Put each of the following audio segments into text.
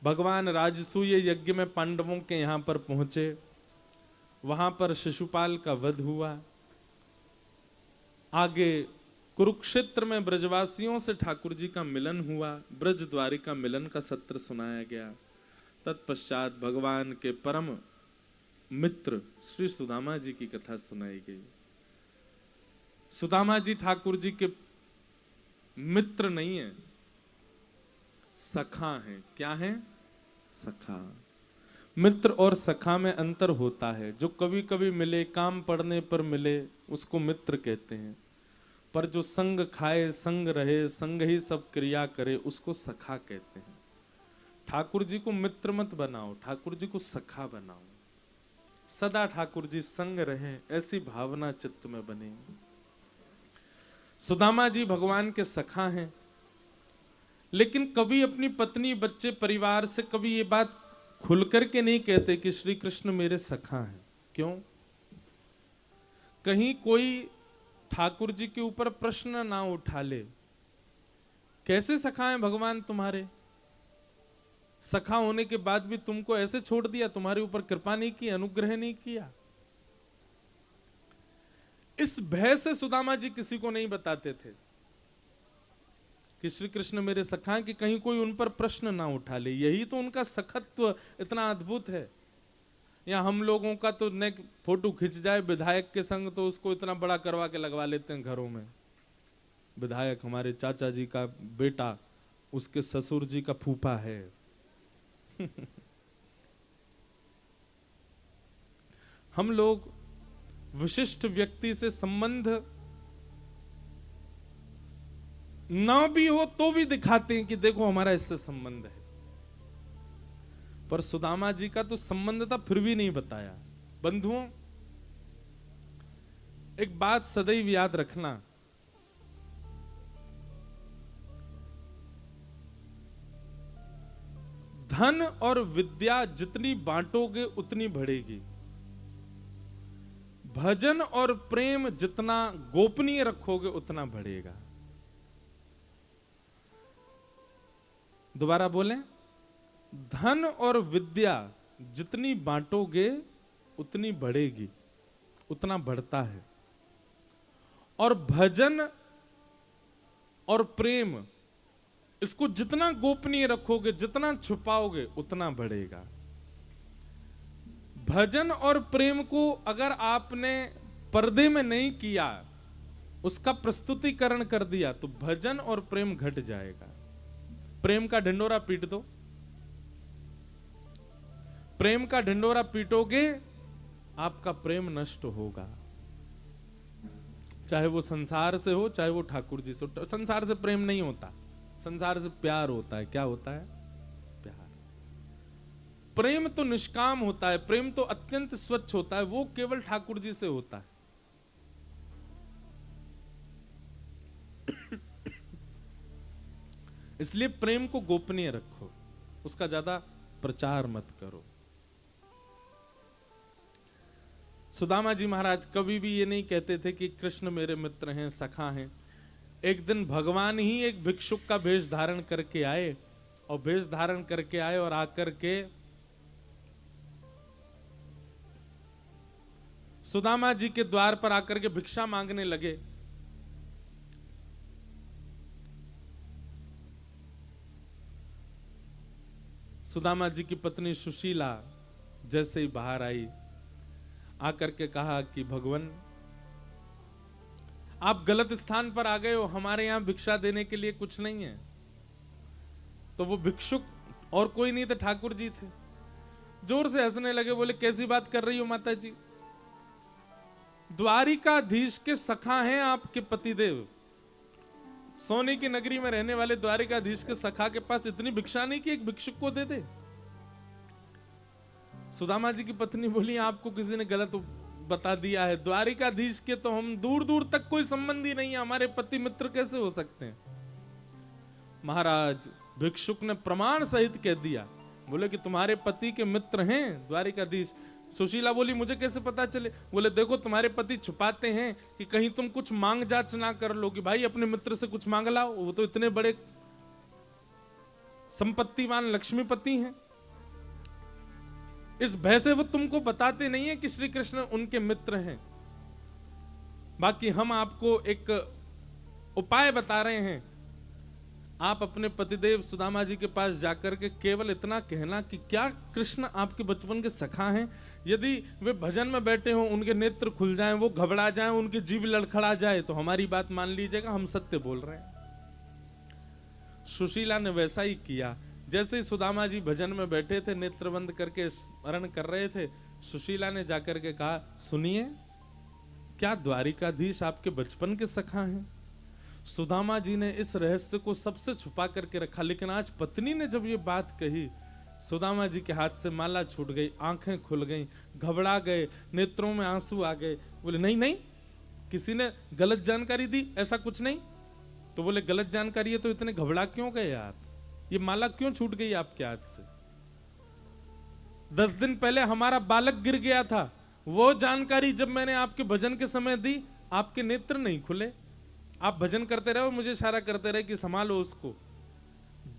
भगवान राजसूय यज्ञ में पांडवों के यहां पर पहुंचे, वहां पर शिशुपाल का वध हुआ। आगे कुरुक्षेत्र में ब्रजवासियों से ठाकुर जी का मिलन हुआ, ब्रज द्वारिका मिलन का सत्र सुनाया गया। तत्पश्चात भगवान के परम मित्र श्री सुदामा जी की कथा सुनाई गई। सुदामा जी ठाकुर जी के मित्र नहीं है, सखा हैं। क्या हैं? सखा। मित्र और सखा में अंतर होता है। जो कभी कभी मिले, काम पड़ने पर मिले, उसको मित्र कहते हैं। पर जो संग खाए, संग रहे, संग ही सब क्रिया करे, उसको सखा कहते हैं। ठाकुर जी को मित्र मत बनाओ, ठाकुर जी को सखा बनाओ। सदा ठाकुर जी संग रहे, ऐसी भावना चित्त में बने। सुदामा जी भगवान के सखा हैं, लेकिन कभी अपनी पत्नी, बच्चे, परिवार से कभी ये बात खुल करके नहीं कहते कि श्री कृष्ण मेरे सखा हैं। क्यों? कहीं कोई ठाकुर जी के ऊपर प्रश्न ना उठा ले, कैसे सखा हैं भगवान तुम्हारे? सखा होने के बाद भी तुमको ऐसे छोड़ दिया, तुम्हारे ऊपर कृपा नहीं की, अनुग्रह नहीं किया। इस भय से सुदामा जी किसी को नहीं बताते थे कि श्री कृष्ण मेरे सखा हैं, कि कहीं कोई उन पर प्रश्न ना उठा ले। यही तो उनका सखत्व इतना अद्भुत है। या हम लोगों का तो ने फोटो खिंच जाए विधायक के संग तो उसको इतना बड़ा करवा के लगवा लेते हैं घरों में। विधायक हमारे चाचा जी का बेटा, उसके ससुर जी का फूफा है। हम लोग विशिष्ट व्यक्ति से संबंध ना भी हो तो भी दिखाते हैं कि देखो हमारा इससे संबंध है। पर सुदामा जी का तो संबंध था, फिर भी नहीं बताया। बंधुओं, एक बात सदैव याद रखना, धन और विद्या जितनी बांटोगे उतनी बढ़ेगी। भजन और प्रेम जितना गोपनीय रखोगे उतना बढ़ेगा। दोबारा बोलें, धन और विद्या जितनी बांटोगे उतनी बढ़ेगी, उतना बढ़ता है। और भजन और प्रेम, इसको जितना गोपनीय रखोगे, जितना छुपाओगे उतना बढ़ेगा। भजन और प्रेम को अगर आपने पर्दे में नहीं किया, उसका प्रस्तुतिकरण कर दिया, तो भजन और प्रेम घट जाएगा। प्रेम का ढिंडोरा पीट दो, प्रेम का ढिंडोरा पीटोगे, आपका प्रेम नष्ट होगा। चाहे वो संसार से हो, चाहे वो ठाकुर जी से हो। संसार से प्रेम नहीं होता, संसार से प्यार होता है। क्या होता है? प्यार। प्रेम तो निष्काम होता है, प्रेम तो अत्यंत स्वच्छ होता है, वो केवल ठाकुर जी से होता है। इसलिए प्रेम को गोपनीय रखो, उसका ज्यादा प्रचार मत करो। सुदामा जी महाराज कभी भी ये नहीं कहते थे कि कृष्ण मेरे मित्र हैं, सखा हैं। एक दिन भगवान ही एक भिक्षुक का वेश धारण करके आए, और वेश धारण करके आए और आकर के सुदामा जी के द्वार पर आकर के भिक्षा मांगने लगे। सुदामा जी की पत्नी सुशीला जैसे ही बाहर आई, आकर के कहा कि भगवान आप गलत स्थान पर आ गए हो, हमारे यहां भिक्षा देने के लिए कुछ नहीं है। तो वो भिक्षुक और कोई नहीं थे, ठाकुर जी थे। जोर से हंसने लगे, बोले कैसी बात कर रही हो माता जी, द्वारिकाधीश के सखा हैं आपके पतिदेव। सोने की नगरी में रहने वाले द्वारिकाधीश के सखा के पास इतनी भिक्षा नहीं कि एक भिक्षुक को दे दे। सुदामा जी की पत्नी बोली आपको किसी ने गलत बता दिया है, द्वारिकाधीश के तो हम दूर दूर तक कोई संबंधी नहीं है, हमारे पति मित्र कैसे हो सकते हैं। महाराज भिक्षुक ने प्रमाण सहित कह दिया, बोले कि तुम्हारे पति के मित्र हैं द्वारिकाधीश। सुशीला बोली मुझे कैसे पता चले? बोले देखो तुम्हारे पति छुपाते हैं कि कहीं तुम कुछ मांग जांच ना कर लो कि भाई अपने मित्र से कुछ मांग लाओ, वो तो इतने बड़े। संपत्तिवान लक्ष्मीपति हैं। इस भय से वो तुमको बताते नहीं है कि श्री कृष्ण उनके मित्र हैं। बाकी हम आपको एक उपाय बता रहे हैं। आप अपने पतिदेव सुदामा जी के पास जाकर के केवल इतना कहना कि क्या कृष्ण आपके बचपन के सखा हैं? यदि वे भजन में बैठे हों, उनके नेत्र खुल जाएं, वो घबरा जाएं, उनकी जीभ लड़खड़ा जाए, तो हमारी बात मान लीजिएगा, हम सत्य बोल रहे हैं। सुशीला ने वैसा ही किया। जैसे ही सुदामा जी भजन में बैठे थे, नेत्र बंद करके स्मरण कर रहे थे, सुशीला ने जाकर के कहा, सुनिए, क्या द्वारिकाधीश आपके बचपन के सखा हैं? सुदामा जी ने इस रहस्य को सबसे छुपा करके रखा, लेकिन आज पत्नी ने जब ये बात कही, सुदामा जी के हाथ से माला छूट गई, आंखें खुल गईं, घबरा गए, नेत्रों में आंसू आ गए। बोले नहीं नहीं, किसी ने गलत जानकारी दी, ऐसा कुछ नहीं। तो बोले गलत जानकारी है तो इतने घबरा क्यों गए आप? ये माला क्यों छूट गई आपके हाथ से? 10 दिन पहले हमारा बालक गिर गया था, वो जानकारी जब मैंने आपके भजन के समय दी, आपके नेत्र नहीं खुले। आप भजन करते रहे, मुझे इशारा करते रहे कि संभालो उसको।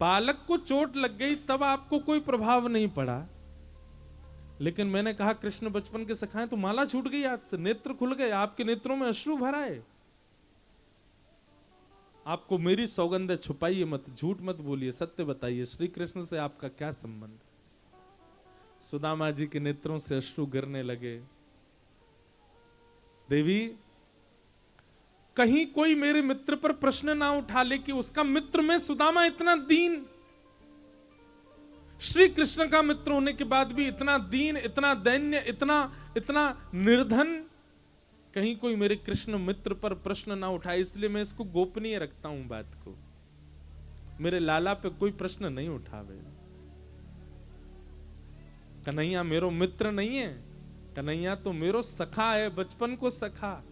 बालक को चोट लग गई तब आपको कोई प्रभाव नहीं पड़ा, लेकिन मैंने कहा कृष्ण बचपन के सखा हैं, तो माला छूट गई हाथ से, नेत्र खुल गए, आपके नेत्रों में अश्रु भरा है। आपको मेरी सौगंध है, छुपाइए मत, झूठ मत बोलिए, सत्य बताइए, श्री कृष्ण से आपका क्या संबंध? सुदामा जी के नेत्रों से अश्रु गिरने लगे। देवी, कहीं कोई मेरे मित्र पर प्रश्न ना उठा ले कि उसका मित्र में सुदामा इतना दीन, श्री कृष्ण का मित्र होने के बाद भी इतना दीन, इतना दैन्य, इतना निर्धन, कहीं कोई मेरे कृष्ण मित्र पर प्रश्न ना उठाए। इसलिए मैं इसको गोपनीय रखता हूं बात को, मेरे लाला पे कोई प्रश्न नहीं उठावे। कन्हैया मेरो मित्र नहीं है, कन्हैया तो मेरो सखा है, बचपन को सखा।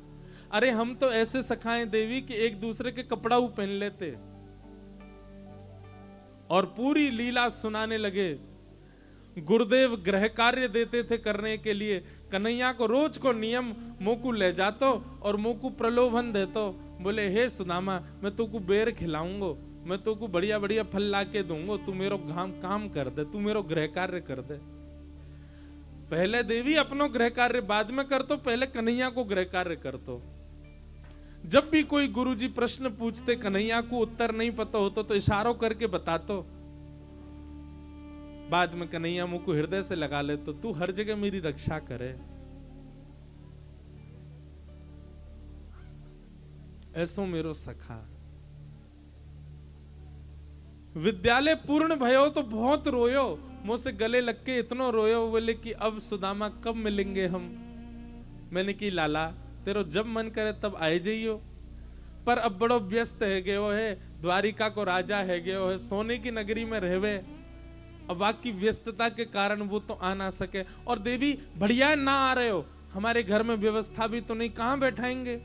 अरे हम तो ऐसे सखाएं देवी कि एक दूसरे के कपड़ा पहन लेते और पूरी लीला सुनाने लगे। गुरुदेव गृह कार्य देते थे करने के लिए, कन्हैया को रोज को नियम मोकू ले जातो और मोकू प्रलोभन देतो। बोले हे सुदामा, मैं तुमको बेर खिलाऊंगा, मैं तुमको बढ़िया बढ़िया फल ला के दूंगा, तू मेरो काम कर दे, तू मेरो गृह कार्य कर दे। पहले देवी अपनो गृह कार्य बाद में कर तो, पहले कन्हैया को गृह कार्य कर तो। जब भी कोई गुरुजी प्रश्न पूछते, कन्हैया को उत्तर नहीं पता होता तो इशारों करके बता तो, बाद में कन्हैया मुंह को हृदय से लगा ले तो, तू हर जगह मेरी रक्षा करे। ऐसो मेरो सखा। विद्यालय पूर्ण भयो तो बहुत रोयो, मुझसे गले लग के इतना रोयो, बोले कि अब सुदामा कब मिलेंगे हम? मैंने की लाला, तेरो जब मन करे तब आए जाइयो, पर अब बड़ो व्यस्त है गयो है, द्वारिका को राजा है गयो है, सोने की नगरी में रहवे, अब बाकी व्यस्तता के कारण वो तो आ ना सके। और देवी बढ़िया ना आ रहे हो, हमारे घर में व्यवस्था भी तो नहीं, कहां बैठाएंगे,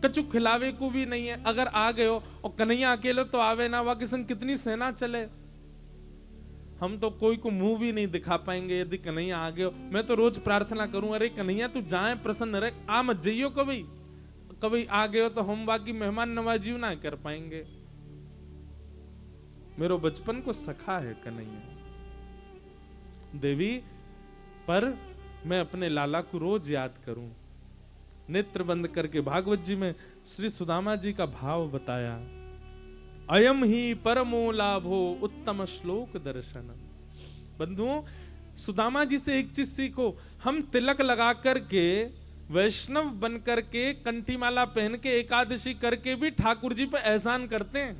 कचु खिलावे को भी नहीं है। अगर आ गए हो और कन्हैया अकेले तो आवे ना, वहां किसन कितनी सेना चले, हम तो कोई को मुंह भी नहीं दिखा पाएंगे यदि कन्हैया आ गए हो। मैं तो रोज प्रार्थना करूं, अरे कन्हैया तू जाए प्रसन्न रहे, आ मत जाइयो, कभी आ गए हो तो हम बाकी मेहमान नवाजी ना कर पाएंगे। मेरो बचपन को सखा है कन्हैया। देवी, पर मैं अपने लाला को रोज याद करूं। नेत्र बंद करके भागवत जी में श्री सुदामा जी का भाव बताया, अयम ही परमो लाभो उत्तम श्लोक दर्शन। बंधुओं, सुदामा जी से एक चीज सीखो, हम तिलक लगा करके, वैष्णव बन करके, कंठी माला पहन के, एकादशी करके भी ठाकुर जी पे एहसान करते हैं।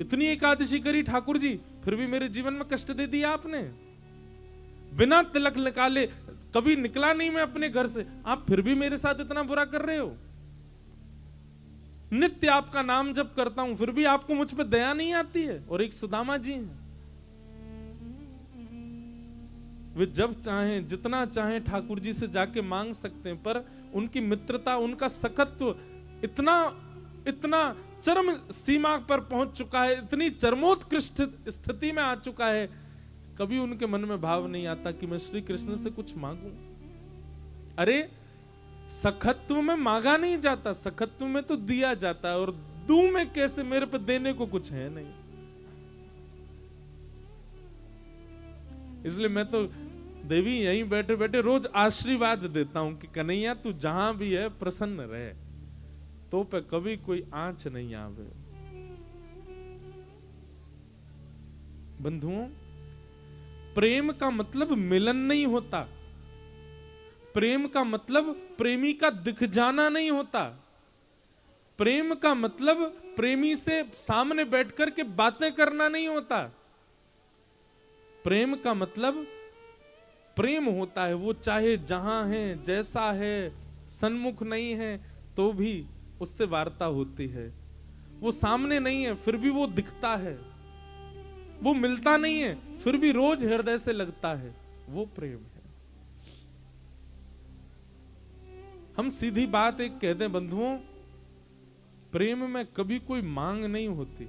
इतनी एकादशी करी ठाकुर जी, फिर भी मेरे जीवन में कष्ट दे दिया आपने। बिना तिलक निकाले कभी निकला नहीं मैं अपने घर से, आप फिर भी मेरे साथ इतना बुरा कर रहे हो। नित्य आपका नाम जप करता हूं, फिर भी आपको मुझ पे दया नहीं आती है। और एक सुदामा जी हैं, वे जब चाहें, जितना चाहें ठाकुर जी से जाके मांग सकते हैं, पर उनकी मित्रता, उनका सखत्व इतना चरम सीमा पर पहुंच चुका है, इतनी चरमोत्कृष्ट स्थिति में आ चुका है, कभी उनके मन में भाव नहीं आता कि मैं श्री कृष्ण से कुछ मांगूं। अरे सखत्व में मांगा नहीं जाता, सखत्व में तो दिया जाता है, और दूं मैं कैसे, मेरे पे देने को कुछ है नहीं। इसलिए मैं तो देवी यहीं बैठे बैठे रोज आशीर्वाद देता हूं कि कन्हैया तू जहां भी है प्रसन्न रहे, तो पे कभी कोई आंच नहीं आवे। बंधुओं, प्रेम का मतलब मिलन नहीं होता, प्रेम का मतलब प्रेमी का दिख जाना नहीं होता, प्रेम का मतलब प्रेमी से सामने बैठकर के बातें करना नहीं होता। प्रेम का मतलब प्रेम होता है वो चाहे जहां है, जैसा है, सन्मुख नहीं है तो भी उससे वार्ता होती है। वो सामने नहीं है फिर भी वो दिखता है, वो मिलता नहीं है फिर भी रोज हृदय से लगता है, वो प्रेम है। हम सीधी बात एक कहते हैं बंधुओं, प्रेम में कभी कोई मांग नहीं होती।